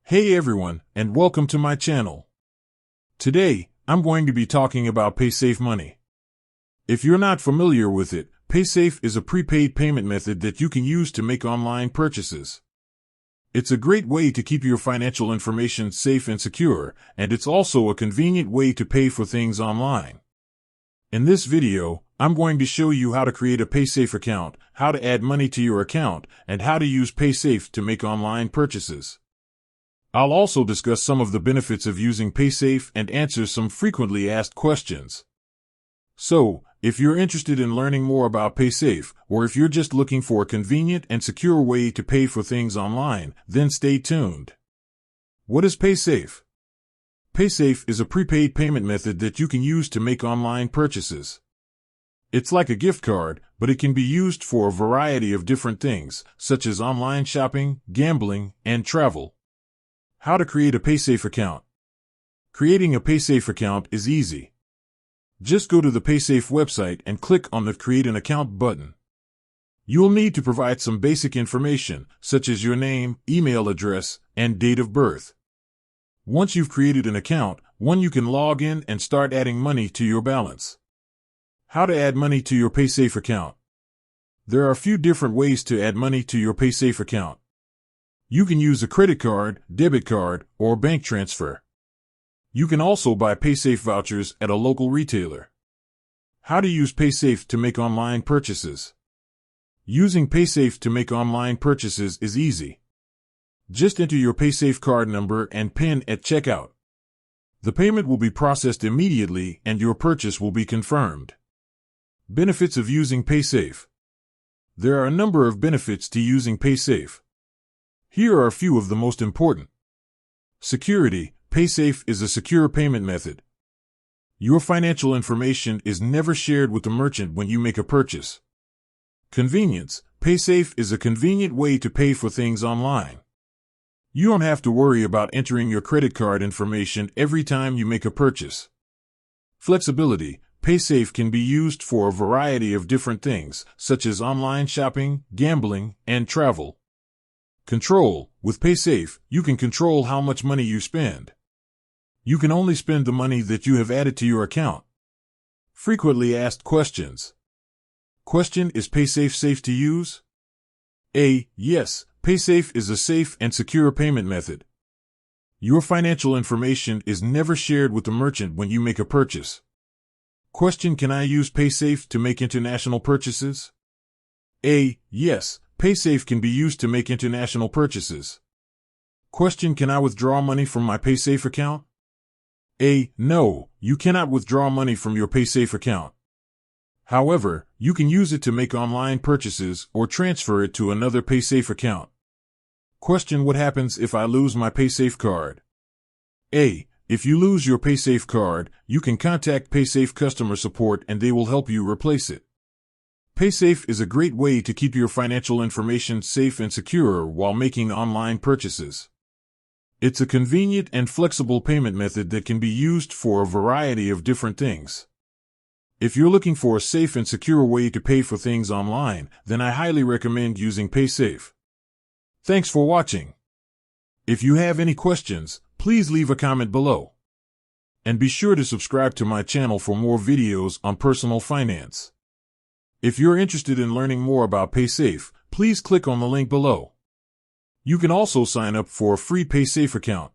Hey everyone, and welcome to my channel. Today, I'm going to be talking about Paysafe Money. If you're not familiar with it, Paysafe is a prepaid payment method that you can use to make online purchases. It's a great way to keep your financial information safe and secure, and it's also a convenient way to pay for things online. In this video, I'm going to show you how to create a Paysafe account, how to add money to your account, and how to use Paysafe to make online purchases. I'll also discuss some of the benefits of using Paysafe and answer some frequently asked questions. So, if you're interested in learning more about Paysafe, or if you're just looking for a convenient and secure way to pay for things online, then stay tuned. What is Paysafe? Paysafe is a prepaid payment method that you can use to make online purchases. It's like a gift card, but it can be used for a variety of different things, such as online shopping, gambling, and travel. How to create a Paysafe account. Creating a Paysafe account is easy. Just go to the Paysafe website and click on the Create an Account button. You'll need to provide some basic information, such as your name, email address, and date of birth. Once you've created an account, you can log in and start adding money to your balance. How to add money to your Paysafe account. There are a few different ways to add money to your Paysafe account. You can use a credit card, debit card, or bank transfer. You can also buy Paysafe vouchers at a local retailer. How to use Paysafe to make online purchases. Using Paysafe to make online purchases is easy. Just enter your Paysafe card number and PIN at checkout. The payment will be processed immediately and your purchase will be confirmed. Benefits of using Paysafe. There are a number of benefits to using Paysafe. Here are a few of the most important. Security. Paysafe is a secure payment method. Your financial information is never shared with the merchant when you make a purchase. Convenience. Paysafe is a convenient way to pay for things online. You don't have to worry about entering your credit card information every time you make a purchase. Flexibility. Paysafe can be used for a variety of different things, such as online shopping, gambling, and travel. Control. With Paysafe, you can control how much money you spend. You can only spend the money that you have added to your account. Frequently asked questions. Question: is Paysafe safe to use? A. Yes, Paysafe is a safe and secure payment method. Your financial information is never shared with the merchant when you make a purchase. Question: can I use Paysafe to make international purchases? A. Yes, Paysafe can be used to make international purchases. Question: can I withdraw money from my Paysafe account? A. No, you cannot withdraw money from your Paysafe account. However, you can use it to make online purchases or transfer it to another Paysafe account. Question: what happens if I lose my Paysafe card? A. If you lose your Paysafe card, you can contact Paysafe customer support and they will help you replace it. Paysafe is a great way to keep your financial information safe and secure while making online purchases. It's a convenient and flexible payment method that can be used for a variety of different things. If you're looking for a safe and secure way to pay for things online, then I highly recommend using Paysafe. Thanks for watching. If you have any questions, please leave a comment below. And be sure to subscribe to my channel for more videos on personal finance. If you're interested in learning more about Paysafe, please click on the link below. You can also sign up for a free Paysafe account.